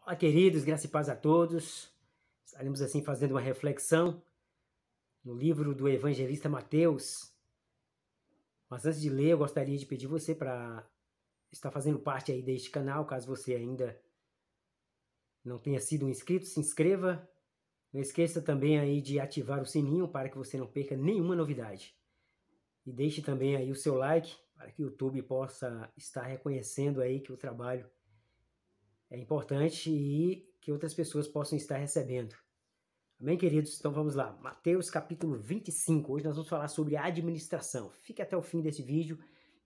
Olá, queridos, graça e paz a todos. Estaremos assim fazendo uma reflexão no livro do evangelista Mateus. Mas antes de ler, eu gostaria de pedir você para estar fazendo parte aí deste canal, caso você ainda não tenha sido um inscrito, se inscreva. Não esqueça também aí de ativar o sininho para que você não perca nenhuma novidade. E deixe também aí o seu like para que o YouTube possa estar reconhecendo aí que o trabalho é importante e que outras pessoas possam estar recebendo. Amém, queridos? Então vamos lá. Mateus capítulo 25. Hoje nós vamos falar sobre administração. Fique até o fim desse vídeo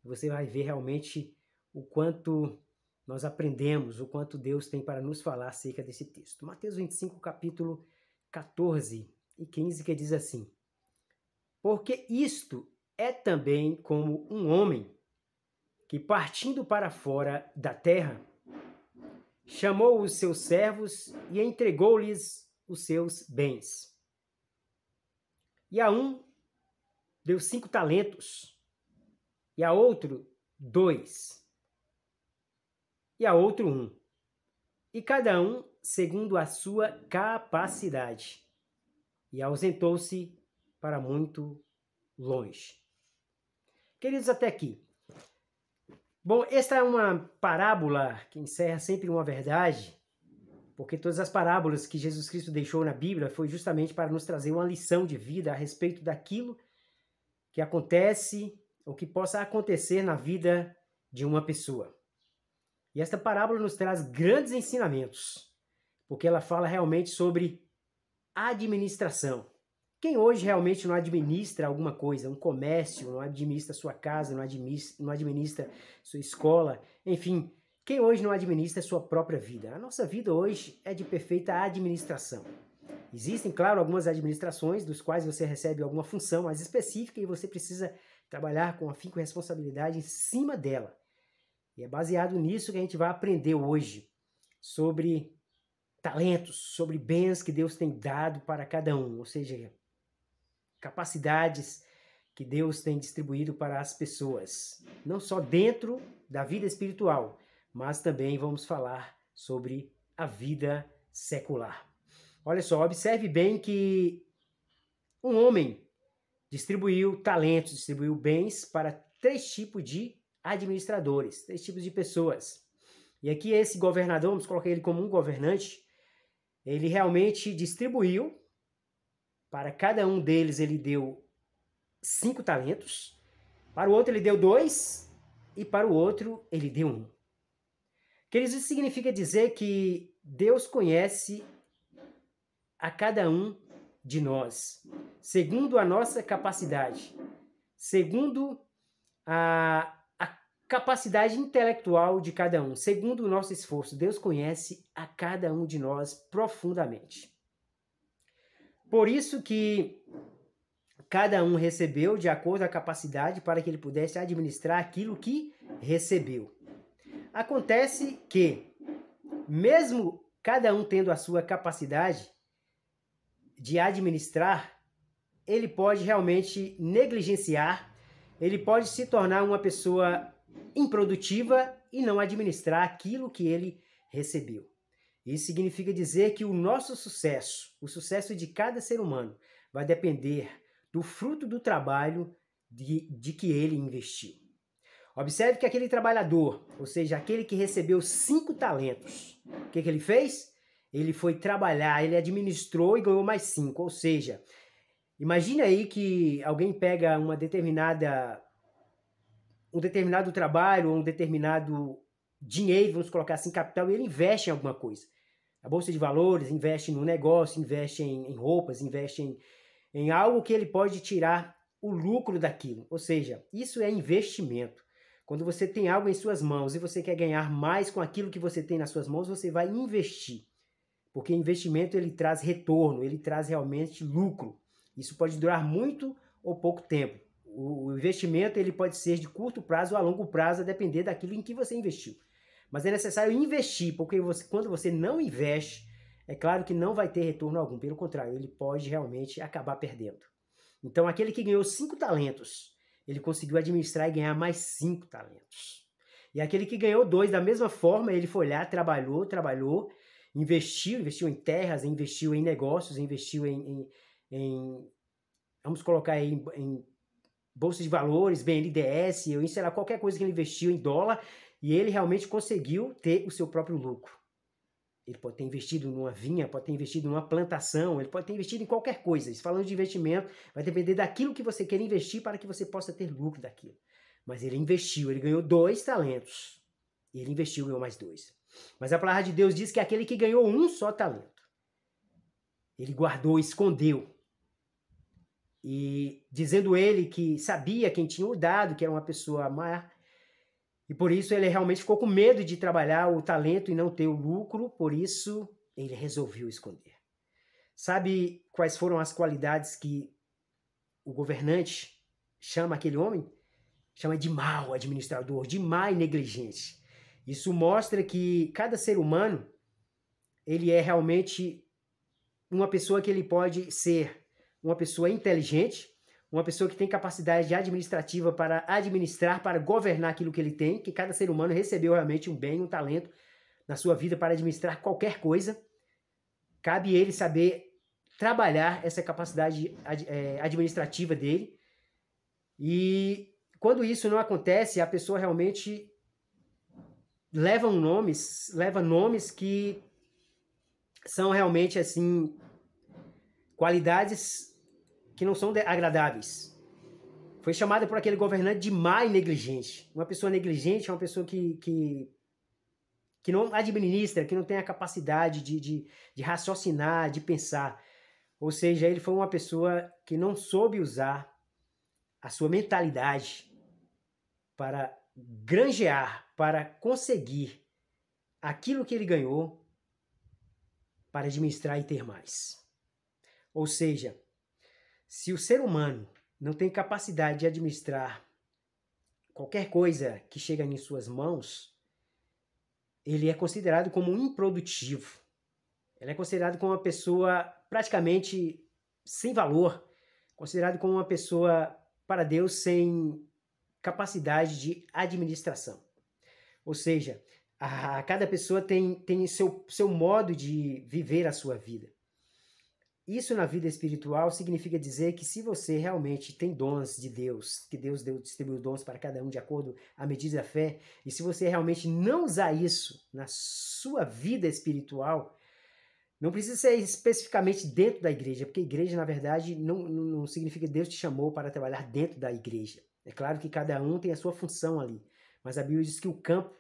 e você vai ver realmente o quanto nós aprendemos, o quanto Deus tem para nos falar acerca desse texto. Mateus 25, capítulo 14 e 15, que diz assim: Porque isto é também como um homem que, partindo para fora da terra, chamou os seus servos e entregou-lhes os seus bens. E a um deu 5 talentos, e a outro 2, e a outro 1, e cada um segundo a sua capacidade. E ausentou-se para muito longe. Queridos, até aqui. Bom, esta é uma parábola que encerra sempre uma verdade, porque todas as parábolas que Jesus Cristo deixou na Bíblia foi justamente para nos trazer uma lição de vida a respeito daquilo que acontece ou que possa acontecer na vida de uma pessoa. E esta parábola nos traz grandes ensinamentos, porque ela fala realmente sobre administração. Quem hoje realmente não administra alguma coisa, um comércio, não administra sua casa, não administra sua escola, enfim, quem hoje não administra sua própria vida? A nossa vida hoje é de perfeita administração. Existem, claro, algumas administrações dos quais você recebe alguma função mais específica e você precisa trabalhar com afinco e responsabilidade em cima dela. E é baseado nisso que a gente vai aprender hoje sobre talentos, sobre bens que Deus tem dado para cada um, ou seja, capacidades que Deus tem distribuído para as pessoas, não só dentro da vida espiritual, mas também vamos falar sobre a vida secular. Olha só, observe bem que um homem distribuiu talentos, distribuiu bens para 3 tipos de administradores, 3 tipos de pessoas. E aqui esse governador, vamos colocar ele como um governante, ele realmente distribuiu, para cada um deles ele deu 5 talentos, para o outro ele deu 2 e para o outro ele deu 1. Queridos, isso significa dizer que Deus conhece a cada um de nós, segundo a nossa capacidade, segundo a capacidade intelectual de cada um, segundo o nosso esforço. Deus conhece a cada um de nós profundamente. Por isso que cada um recebeu de acordo com a capacidade para que ele pudesse administrar aquilo que recebeu. Acontece que, mesmo cada um tendo a sua capacidade de administrar, ele pode realmente negligenciar, ele pode se tornar uma pessoa improdutiva e não administrar aquilo que ele recebeu. Isso significa dizer que o nosso sucesso, o sucesso de cada ser humano, vai depender do fruto do trabalho de que ele investiu. Observe que aquele trabalhador, ou seja, aquele que recebeu 5 talentos, o que ele fez? Ele foi trabalhar, ele administrou e ganhou mais 5. Ou seja, imagine aí que alguém pega um determinado trabalho, um determinado dinheiro, vamos colocar assim, capital, e ele investe em alguma coisa. A Bolsa de Valores investe no negócio, investe em roupas, investe em algo que ele pode tirar o lucro daquilo. Ou seja, isso é investimento. Quando você tem algo em suas mãos e você quer ganhar mais com aquilo que você tem nas suas mãos, você vai investir. Porque investimento ele traz retorno, ele traz realmente lucro. Isso pode durar muito ou pouco tempo. O investimento ele pode ser de curto prazo ou a longo prazo, a depender daquilo em que você investiu. Mas é necessário investir, porque quando você não investe, é claro que não vai ter retorno algum. Pelo contrário, ele pode realmente acabar perdendo. Então, aquele que ganhou 5 talentos, ele conseguiu administrar e ganhar mais 5 talentos. E aquele que ganhou 2, da mesma forma, ele foi lá, trabalhou, investiu em terras, investiu em negócios, investiu vamos colocar aí em bolsa de valores, BNDES, ou em, sei lá, qualquer coisa que ele investiu em dólar, e ele realmente conseguiu ter o seu próprio lucro. Ele pode ter investido numa vinha, pode ter investido numa plantação, ele pode ter investido em qualquer coisa. Falando de investimento, vai depender daquilo que você quer investir para que você possa ter lucro daquilo. Mas ele investiu, ele ganhou 2 talentos. Ele investiu e ganhou mais 2. Mas a palavra de Deus diz que aquele que ganhou um só talento, ele guardou, escondeu. E dizendo ele que sabia quem tinha o dado, que era uma pessoa má, e por isso ele realmente ficou com medo de trabalhar o talento e não ter o lucro, por isso ele resolveu esconder. Sabe quais foram as qualidades que o governante chama aquele homem? Chama de mau administrador, de má e negligente. Isso mostra que cada ser humano, ele é realmente uma pessoa que ele pode ser uma pessoa inteligente, uma pessoa que tem capacidade administrativa para administrar, para governar aquilo que ele tem, que cada ser humano recebeu realmente um bem, um talento na sua vida para administrar qualquer coisa. Cabe ele saber trabalhar essa capacidade administrativa dele. E quando isso não acontece, a pessoa realmente leva nomes que são realmente assim qualidades que não são agradáveis. Foi chamada por aquele governante de má e negligente. Uma pessoa negligente é uma pessoa que não administra, que não tem a capacidade de raciocinar, de pensar. Ou seja, ele foi uma pessoa que não soube usar a sua mentalidade para granjear, para conseguir aquilo que ele ganhou, para administrar e ter mais. Ou seja, se o ser humano não tem capacidade de administrar qualquer coisa que chega em suas mãos, ele é considerado como improdutivo. Ele é considerado como uma pessoa praticamente sem valor, considerado como uma pessoa, para Deus, sem capacidade de administração. Ou seja, cada pessoa tem seu modo de viver a sua vida. Isso na vida espiritual significa dizer que se você realmente tem dons de Deus, que Deus distribuiu dons para cada um de acordo à medida da fé, e se você realmente não usar isso na sua vida espiritual, não precisa ser especificamente dentro da igreja, porque igreja, na verdade, não significa que Deus te chamou para trabalhar dentro da igreja. É claro que cada um tem a sua função ali, mas a Bíblia diz que o campo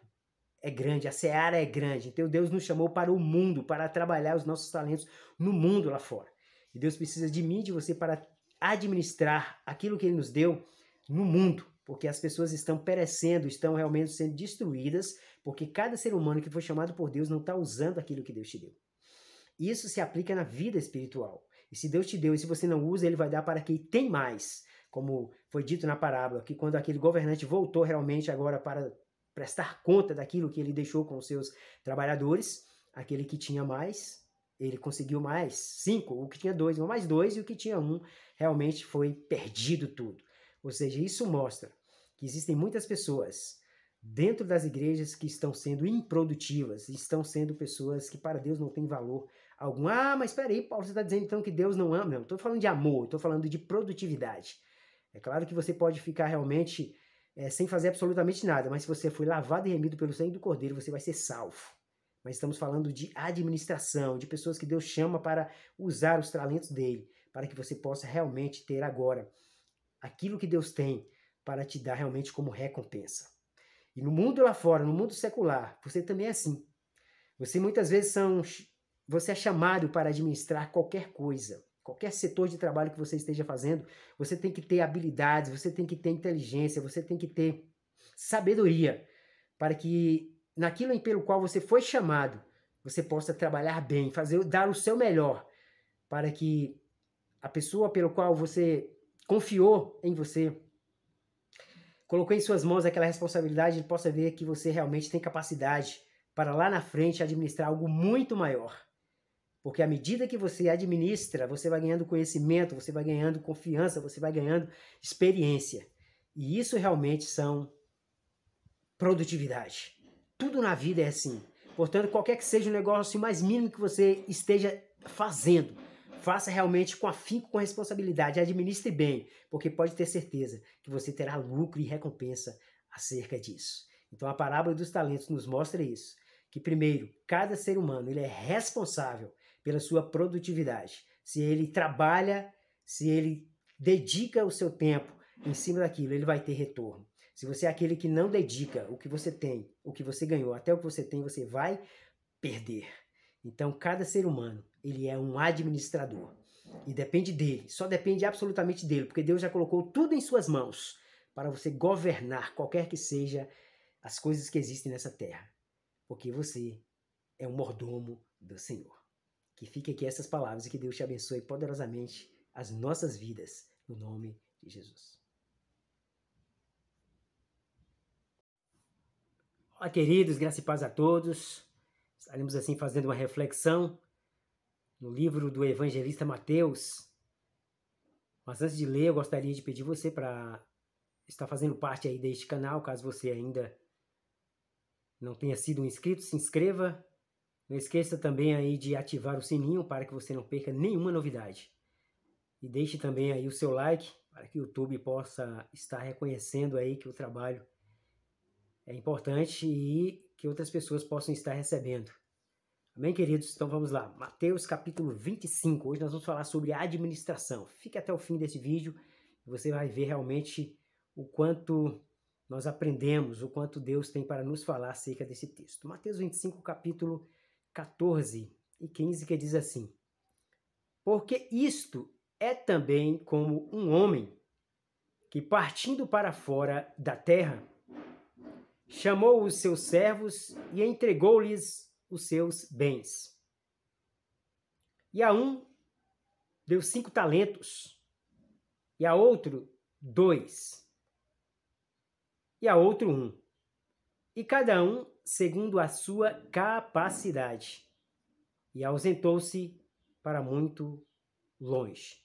é grande, a seara é grande, então Deus nos chamou para o mundo, para trabalhar os nossos talentos no mundo lá fora. E Deus precisa de mim e de você para administrar aquilo que Ele nos deu no mundo, porque as pessoas estão perecendo, estão realmente sendo destruídas, porque cada ser humano que foi chamado por Deus não está usando aquilo que Deus te deu. Isso se aplica na vida espiritual. E se Deus te deu e se você não usa, Ele vai dar para quem tem mais. Como foi dito na parábola, que quando aquele governante voltou realmente agora para prestar conta daquilo que ele deixou com os seus trabalhadores, aquele que tinha mais, ele conseguiu mais 5, o que tinha 2, mais 2, e o que tinha 1 realmente foi perdido tudo. Ou seja, isso mostra que existem muitas pessoas dentro das igrejas que estão sendo improdutivas, estão sendo pessoas que para Deus não têm valor algum. Ah, mas espera aí, Paulo, você está dizendo então que Deus não ama? Não, estou falando de amor, estou falando de produtividade. É claro que você pode ficar realmente sem fazer absolutamente nada, mas se você foi lavado e remido pelo sangue do Cordeiro, você vai ser salvo. Mas estamos falando de administração, de pessoas que Deus chama para usar os talentos dele, para que você possa realmente ter agora aquilo que Deus tem para te dar realmente como recompensa. E no mundo lá fora, no mundo secular, você também é assim. Você muitas vezes você é chamado para administrar qualquer coisa, qualquer setor de trabalho que você esteja fazendo, você tem que ter habilidades, você tem que ter inteligência, você tem que ter sabedoria para que naquilo pelo qual você foi chamado, você possa trabalhar bem, dar o seu melhor, para que a pessoa pelo qual você confiou em você, colocou em suas mãos aquela responsabilidade, ele possa ver que você realmente tem capacidade para lá na frente administrar algo muito maior. Porque à medida que você administra, você vai ganhando conhecimento, você vai ganhando confiança, você vai ganhando experiência. E isso realmente são produtividade. Tudo na vida é assim. Portanto, qualquer que seja o negócio mais mínimo que você esteja fazendo, faça realmente com afinco, com responsabilidade, administre bem, porque pode ter certeza que você terá lucro e recompensa acerca disso. Então a parábola dos talentos nos mostra isso, que primeiro, cada ser humano ele é responsável pela sua produtividade. Se ele trabalha, se ele dedica o seu tempo em cima daquilo, ele vai ter retorno. Se você é aquele que não dedica o que você tem, o que você ganhou, até o que você tem, você vai perder. Então, cada ser humano, ele é um administrador. E depende dele, só depende absolutamente dele, porque Deus já colocou tudo em suas mãos para você governar qualquer que seja as coisas que existem nessa terra. Porque você é um mordomo do Senhor. Que fique aqui essas palavras e que Deus te abençoe poderosamente as nossas vidas, no nome de Jesus. Olá, queridos, graça e paz a todos. Estaremos assim fazendo uma reflexão no livro do evangelista Mateus. Mas antes de ler, eu gostaria de pedir você para estar fazendo parte aí deste canal, caso você ainda não tenha sido um inscrito, se inscreva. Não esqueça também aí de ativar o sininho para que você não perca nenhuma novidade. E deixe também aí o seu like para que o YouTube possa estar reconhecendo aí que o trabalho é importante e que outras pessoas possam estar recebendo. Amém, queridos? Então vamos lá. Mateus capítulo 25. Hoje nós vamos falar sobre administração. Fique até o fim desse vídeo e você vai ver realmente o quanto nós aprendemos, o quanto Deus tem para nos falar acerca desse texto. Mateus 25, capítulo 14 e 15, que diz assim: Porque isto é também como um homem que, partindo para fora da terra, chamou os seus servos e entregou-lhes os seus bens. E a um deu 5 talentos, e a outro 2, e a outro 1, e cada um segundo a sua capacidade, e ausentou-se para muito longe.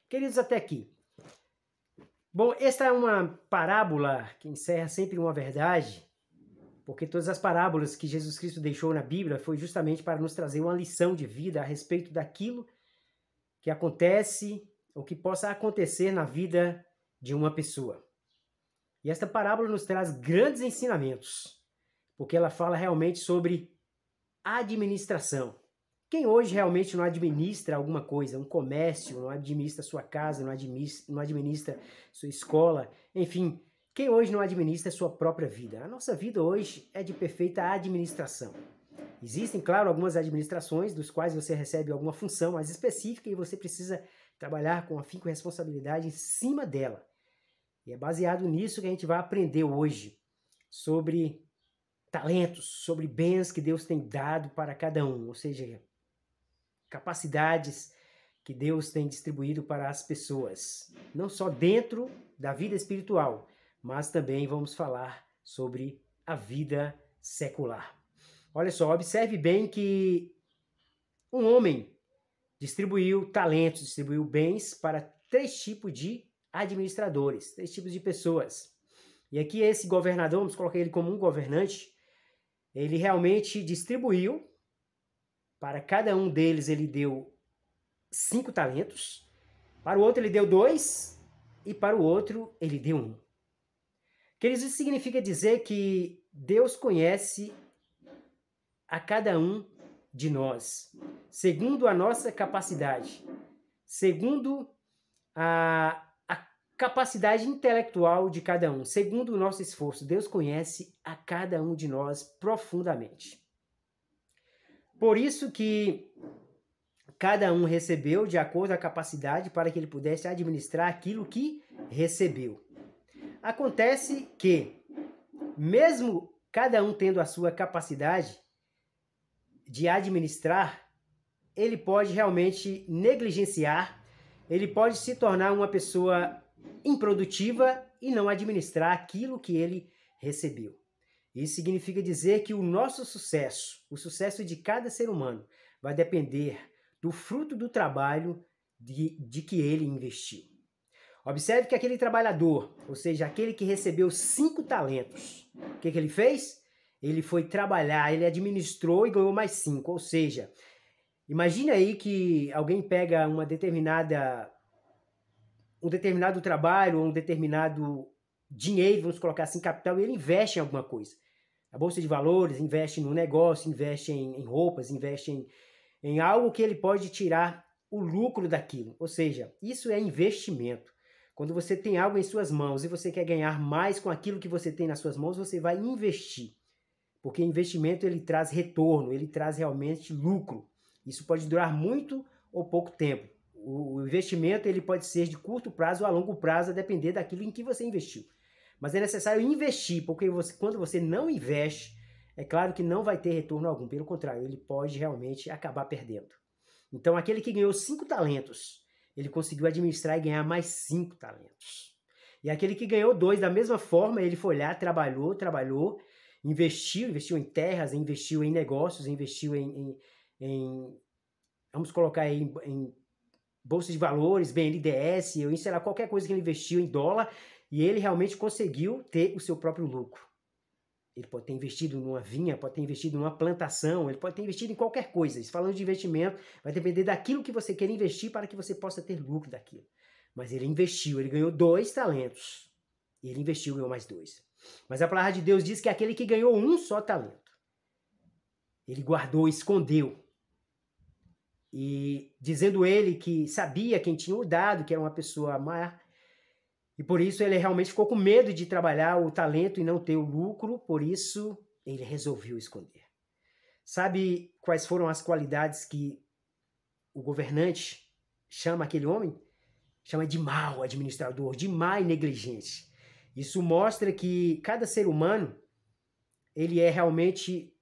Queridos, até aqui. Bom, esta é uma parábola que encerra sempre uma verdade, porque todas as parábolas que Jesus Cristo deixou na Bíblia foi justamente para nos trazer uma lição de vida a respeito daquilo que acontece ou que possa acontecer na vida de uma pessoa. E esta parábola nos traz grandes ensinamentos, porque ela fala realmente sobre administração. Quem hoje realmente não administra alguma coisa, um comércio, não administra sua casa, não administra sua escola, enfim, quem hoje não administra sua própria vida? A nossa vida hoje é de perfeita administração. Existem, claro, algumas administrações dos quais você recebe alguma função mais específica e você precisa trabalhar com afinco e responsabilidade em cima dela. E é baseado nisso que a gente vai aprender hoje sobre talentos, sobre bens que Deus tem dado para cada um, ou seja, capacidades que Deus tem distribuído para as pessoas, não só dentro da vida espiritual, mas também vamos falar sobre a vida secular. Olha só, observe bem que um homem distribuiu talentos, distribuiu bens para 3 tipos de administradores, 3 tipos de pessoas. E aqui esse governador, vamos colocar ele como um governante, ele realmente distribuiu. Para cada um deles ele deu 5 talentos, para o outro ele deu 2 e para o outro ele deu 1. Queridos, isso significa dizer que Deus conhece a cada um de nós, segundo a nossa capacidade, segundo a capacidade intelectual de cada um, segundo o nosso esforço. Deus conhece a cada um de nós profundamente. Por isso que cada um recebeu de acordo com a capacidade para que ele pudesse administrar aquilo que recebeu. Acontece que, mesmo cada um tendo a sua capacidade de administrar, ele pode realmente negligenciar, ele pode se tornar uma pessoa improdutiva e não administrar aquilo que ele recebeu. Isso significa dizer que o nosso sucesso, o sucesso de cada ser humano, vai depender do fruto do trabalho de que ele investiu. Observe que aquele trabalhador, ou seja, aquele que recebeu 5 talentos, o que ele fez? ele foi trabalhar, ele administrou e ganhou mais 5. Ou seja, imagine aí que alguém pega um determinado trabalho, ou um determinado dinheiro, vamos colocar assim, capital, e ele investe em alguma coisa. A Bolsa de Valores investe no negócio, investe em roupas, investe em algo que ele pode tirar o lucro daquilo. Ou seja, isso é investimento. Quando você tem algo em suas mãos e você quer ganhar mais com aquilo que você tem nas suas mãos, você vai investir. Porque investimento ele traz retorno, ele traz realmente lucro. Isso pode durar muito ou pouco tempo. O investimento ele pode ser de curto prazo ou a longo prazo, a depender daquilo em que você investiu. Mas é necessário investir, porque quando você não investe, é claro que não vai ter retorno algum. Pelo contrário, ele pode realmente acabar perdendo. Então, aquele que ganhou 5 talentos, ele conseguiu administrar e ganhar mais 5 talentos. E aquele que ganhou 2, da mesma forma, ele foi lá, trabalhou, investiu em terras, investiu em negócios, investiu vamos colocar aí em bolsa de valores, BNDES, ou sei lá, qualquer coisa que ele investiu em dólar, e ele realmente conseguiu ter o seu próprio lucro. Ele pode ter investido numa vinha, pode ter investido numa plantação, ele pode ter investido em qualquer coisa. Falando de investimento, vai depender daquilo que você quer investir para que você possa ter lucro daquilo. Mas ele investiu, ele ganhou 2 talentos. Ele investiu e ganhou mais 2. Mas a palavra de Deus diz que aquele que ganhou um só talento, ele guardou, escondeu. E dizendo ele que sabia quem tinha o dado, que era uma pessoa má, e por isso ele realmente ficou com medo de trabalhar o talento e não ter o lucro, por isso ele resolveu esconder. Sabe quais foram as qualidades que o governante chama aquele homem? Chama de mau administrador, de má e negligente. Isso mostra que cada ser humano, ele é realmente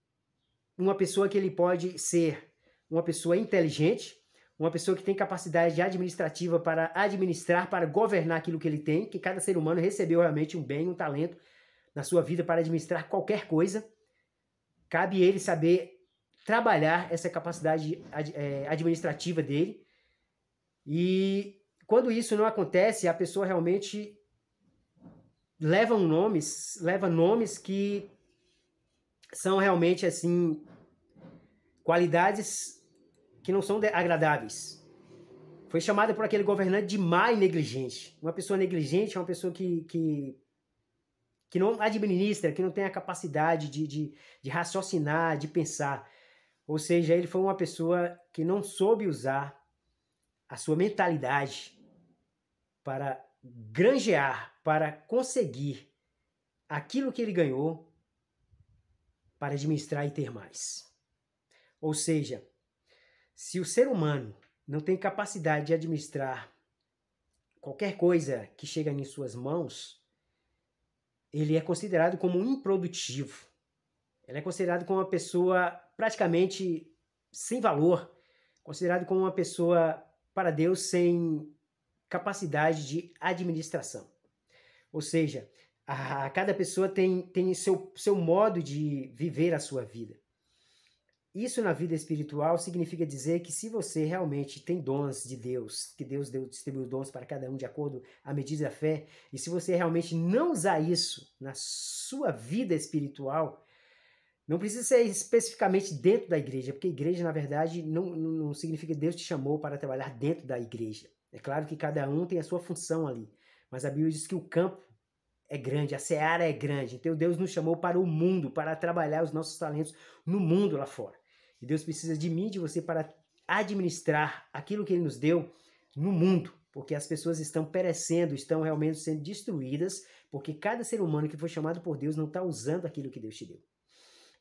uma pessoa que ele pode ser uma pessoa inteligente, uma pessoa que tem capacidade administrativa para administrar, para governar aquilo que ele tem, que cada ser humano recebeu realmente um bem, um talento na sua vida para administrar qualquer coisa. Cabe ele saber trabalhar essa capacidade administrativa dele. E quando isso não acontece, a pessoa realmente leva nomes que são realmente assim qualidades que não são agradáveis. Foi chamada por aquele governante de má e negligente. Uma pessoa negligente é uma pessoa que não administra, que não tem a capacidade de raciocinar, de pensar. Ou seja, ele foi uma pessoa que não soube usar a sua mentalidade para granjear, para conseguir aquilo que ele ganhou, para administrar e ter mais. Ou seja, se o ser humano não tem capacidade de administrar qualquer coisa que chega em suas mãos, ele é considerado como improdutivo. Ele é considerado como uma pessoa praticamente sem valor, considerado como uma pessoa, para Deus, sem capacidade de administração. Ou seja, cada pessoa tem seu modo de viver a sua vida. Isso na vida espiritual significa dizer que se você realmente tem dons de Deus, que Deus distribuiu dons para cada um de acordo à medida da fé, e se você realmente não usar isso na sua vida espiritual, não precisa ser especificamente dentro da igreja, porque igreja, na verdade, não significa que Deus te chamou para trabalhar dentro da igreja. É claro que cada um tem a sua função ali, mas a Bíblia diz que o campo é grande, a seara é grande, então Deus nos chamou para o mundo, para trabalhar os nossos talentos no mundo lá fora. E Deus precisa de mim e de você para administrar aquilo que Ele nos deu no mundo, porque as pessoas estão perecendo, estão realmente sendo destruídas, porque cada ser humano que foi chamado por Deus não está usando aquilo que Deus te deu.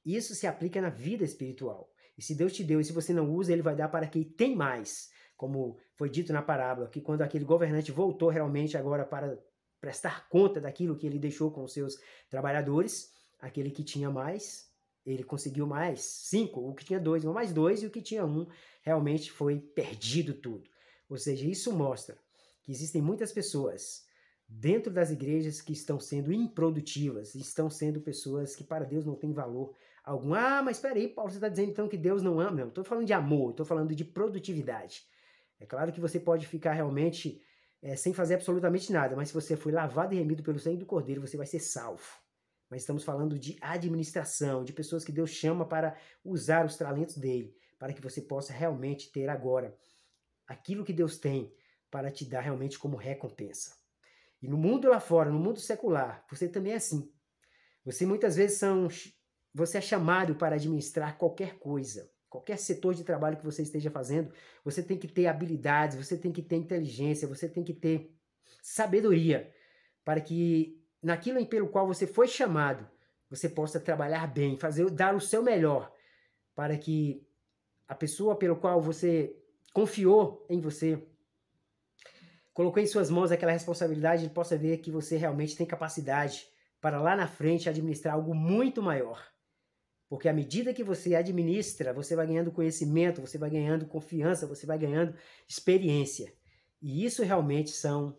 Isso se aplica na vida espiritual. E se Deus te deu e se você não usa, Ele vai dar para quem tem mais. Como foi dito na parábola, que quando aquele governante voltou realmente agora para prestar conta daquilo que ele deixou com os seus trabalhadores, aquele que tinha mais, ele conseguiu mais 5, o que tinha 2, mais 2, e o que tinha 1 realmente foi perdido tudo. Ou seja, isso mostra que existem muitas pessoas dentro das igrejas que estão sendo improdutivas, estão sendo pessoas que para Deus não têm valor algum. Mas espera aí, Paulo, você está dizendo então que Deus não ama? Não, estou falando de amor, estou falando de produtividade. É claro que você pode ficar realmente sem fazer absolutamente nada, mas se você foi lavado e remido pelo sangue do Cordeiro, você vai ser salvo. mas estamos falando de administração, de pessoas que Deus chama para usar os talentos dele, para que você possa realmente ter agora aquilo que Deus tem para te dar realmente como recompensa. E no mundo lá fora, no mundo secular, você também é assim. Você muitas vezes você é chamado para administrar qualquer coisa, qualquer setor de trabalho que você esteja fazendo, você tem que ter habilidades, você tem que ter inteligência, você tem que ter sabedoria para que naquilo pelo qual você foi chamado, você possa trabalhar bem, dar o seu melhor, para que a pessoa pelo qual você confiou em você, colocou em suas mãos aquela responsabilidade, ele possa ver que você realmente tem capacidade para lá na frente administrar algo muito maior. Porque à medida que você administra, você vai ganhando conhecimento, você vai ganhando confiança, você vai ganhando experiência. E isso realmente são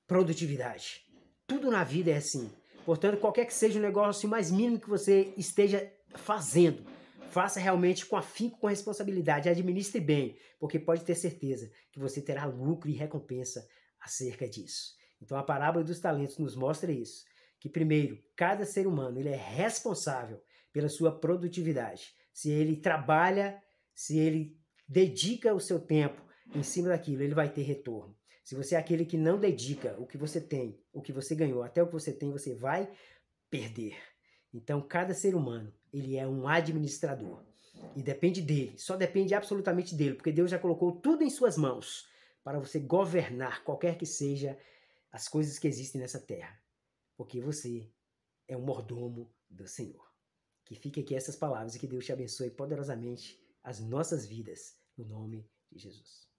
produtividade. Tudo na vida é assim. Portanto, qualquer que seja o negócio mais mínimo que você esteja fazendo, faça realmente com afinco, com responsabilidade, administre bem, porque pode ter certeza que você terá lucro e recompensa acerca disso. Então a parábola dos talentos nos mostra isso, que primeiro, cada ser humano ele é responsável pela sua produtividade. Se ele trabalha, se ele dedica o seu tempo em cima daquilo, ele vai ter retorno. Se você é aquele que não dedica o que você tem, o que você ganhou, até o que você tem, você vai perder. Então, cada ser humano, ele é um administrador. E depende dele, só depende absolutamente dele, porque Deus já colocou tudo em suas mãos para você governar qualquer que seja as coisas que existem nessa terra. Porque você é um mordomo do Senhor. Que fique aqui essas palavras e que Deus te abençoe poderosamente as nossas vidas, no nome de Jesus.